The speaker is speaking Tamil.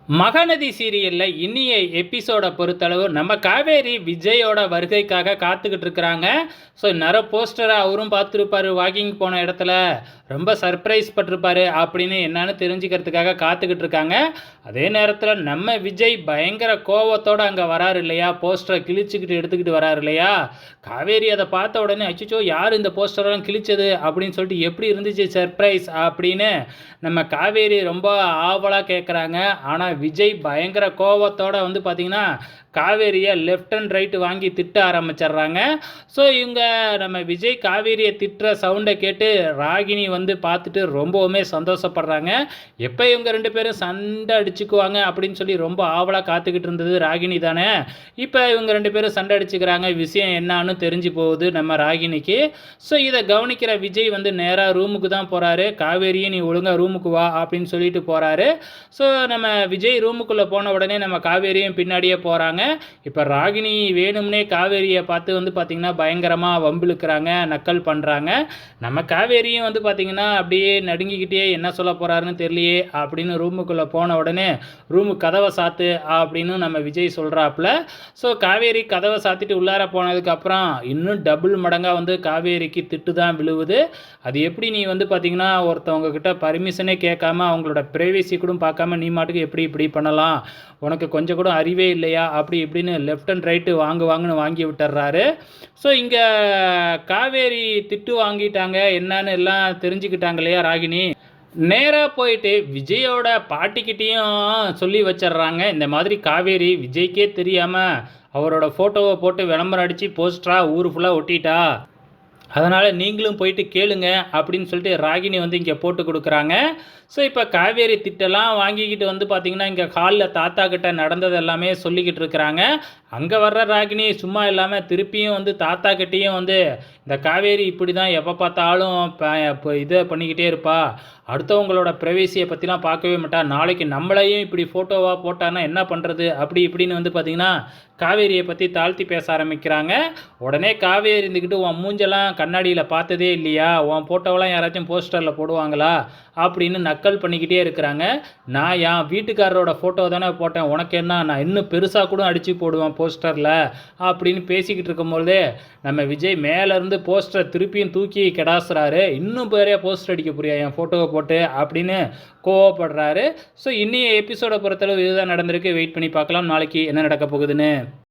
மகாநதி சீரியல்ல இன்னிய எபிசோட பொறுத்தளவு நம்ம காவேரி விஜயோட வருகைக்காக காத்துக்கிட்டு இருக்கிறாங்க. ஸோ நிறைய போஸ்டரை அவரும் பார்த்துருப்பாரு, வாக்கிங் போன இடத்துல ரொம்ப சர்ப்ரைஸ் பட்டிருப்பாரு அப்படின்னு என்னன்னு தெரிஞ்சுக்கிறதுக்காக காத்துக்கிட்டு இருக்காங்க. அதே நேரத்தில் நம்ம விஜய் பயங்கர கோவத்தோடு அங்கே வராரு இல்லையா, போஸ்டரை கிழிச்சுக்கிட்டு எடுத்துக்கிட்டு வராரு இல்லையா. காவேரி அதை பார்த்த உடனே அச்சோ யார் இந்த போஸ்டரெல்லாம் கிழிச்சது அப்படின்னு சொல்லிட்டு எப்படி இருந்துச்சு சர்ப்ரைஸ் அப்படின்னு நம்ம காவேரி ரொம்ப ஆவலாக கேட்குறாங்க. ஆனால் விஜய் பயங்கர கோவத்தோடு வந்து பார்த்திங்கன்னா காவேரியை லெஃப்ட் அண்ட் ரைட்டு வாங்கி திட்ட ஆரம்பிச்சிட்றாங்க. ஸோ இவங்க நம்ம விஜய் காவேரியை திட்டுற சவுண்டை கேட்டு ராகினி வந்து பார்த்துட்டு ரொம்பவுமே சந்தோஷப்படுறாங்க. எப்போ இவங்க ரெண்டு பேரும் சண்டை அடிச்சுக்குவாங்க அப்படின்னு சொல்லி ரொம்ப ஆவலாக காத்துக்கிட்டு இருந்தது ராகினி தானே. இப்போ இவங்க ரெண்டு பேரும் சண்டை அடிச்சுக்கிறாங்க, விஷயம் என்னான்னு தெரிஞ்சு போகுது நம்ம ராகினிக்கு. ஸோ இதை கவனிக்கிற விஜய் வந்து நேராக ரூமுக்கு தான் போகிறாரு. காவேரியை நீ ஒழுங்காக ரூமுக்கு வா அப்படின்னு சொல்லிட்டு போகிறாரு. ஸோ நம்ம விஜய் ரூமுக்குள்ளே போன உடனே நம்ம காவேரியும் பின்னாடியே போகிறாங்க. இப்போ ராகினி வேணும்னே காவேரியை பார்த்து வந்து பார்த்திங்கன்னா பயங்கரமாக வம்பிழுக்கிறாங்க, நக்கல் பண்ணுறாங்க. நம்ம காவேரியும் வந்து பார்த்திங்கன்னா அப்படியே நடுங்கிக்கிட்டே என்ன சொல்ல போகிறாருன்னு தெரியலையே அப்படின்னு ரூமுக்குள்ளே போன உடனே ரூமு கதவை சாத்து அப்படின்னு நம்ம விஜய் சொல்கிறாப்புல. ஸோ காவேரி கதவை சாத்திட்டு உள்ளார போனதுக்கப்புறம் இன்னும் டபுள் மடங்காக வந்து காவேரிக்கு திட்டு தான் விழுவுது. அது எப்படி நீ வந்து பார்த்திங்கன்னா ஒருத்தவங்க கிட்ட பர்மிஷனே கேட்காம அவங்களோட ப்ரைவேசி கூட பார்க்காம நீ மாட்டுக்கு எப்படி இப்படி பண்ணலாம், உனக்கு கொஞ்சம் கூட அறிவே இல்லையா அப்படி இப்படின்னு லெஃப்ட் அண்ட் ரைட்டு வாங்குன்னு வாங்கி விட்டுறாரு. ஸோ இங்கே காவேரி திட்டு வாங்கிட்டாங்க, என்னன்னு எல்லாம் தெரிஞ்சுக்கிட்டாங்க இல்லையா ராகினி. நேராக போயிட்டு விஜயோட பாட்டிக்கிட்டேயும் சொல்லி வச்சிட்றாங்க. இந்த மாதிரி காவேரி விஜய்க்கே தெரியாமல் அவரோட ஃபோட்டோவை போட்டு விளம்பரம் அடித்து போஸ்டராக ஊர் ஃபுல்லாக ஒட்டிட்டா, அதனால் நீங்களும் போயிட்டு கேளுங்க அப்படின்னு சொல்லிட்டு ராகினி வந்து இங்கே போட்டு கொடுக்குறாங்க. ஸோ இப்போ காவேரி திட்டெல்லாம் வாங்கிக்கிட்டு வந்து பார்த்திங்கன்னா இங்கே ஹாலில் தாத்தா கிட்ட நடந்தது எல்லாமே சொல்லிக்கிட்டு இருக்கிறாங்க. அங்கே வர்ற ராகினி சும்மா இல்லாமல் திருப்பியும் வந்து தாத்தா கிட்டேயும் வந்து இந்த காவேரி இப்படி தான் எப்போ பார்த்தாலும் இப்போ இதை பண்ணிக்கிட்டே இருப்பா, அடுத்தவங்களோட ப்ரைவேசியை பற்றிலாம் பார்க்கவே மாட்டா, நாளைக்கு நம்மளையும் இப்படி ஃபோட்டோவாக போட்டான்னா என்ன பண்ணுறது அப்படி இப்படின்னு வந்து பார்த்திங்கன்னா காவேரியை பற்றி தாழ்த்தி பேச ஆரம்பிக்கிறாங்க. உடனே காவேரி இருந்துக்கிட்டு உன் மூஞ்செல்லாம் கண்ணாடியில் பார்த்ததே இல்லையா, உன் ஃபோட்டோவெல்லாம் யாராச்சும் போஸ்டரில் போடுவாங்களா அப்படின்னு நக்கல் பண்ணிக்கிட்டே இருக்கிறாங்க. நான் என் வீட்டுக்காரரோட ஃபோட்டோ தானே போட்டேன், உனக்கு என்ன, நான் இன்னும் பெருசாக கூட அடித்து போடுவேன் போஸ்டரில் அப்படின்னு பேசிக்கிட்டு இருக்கும்போதே நம்ம விஜய் மேலேருந்து போஸ்டரை திருப்பியும் தூக்கி கெடாசுறாரு. இன்னும் பேரையா போஸ்டர் அடிக்க புரியா என் ஃபோட்டோவை போட்டு அப்படின்னு கோவப்படுறாரு. ஸோ இன்னைய எபிசோடை பொறுத்தளவு இதுதான் நடந்திருக்கு. வெயிட் பண்ணி பார்க்கலாம் நாளைக்கு என்ன நடக்க போகுதுன்னு.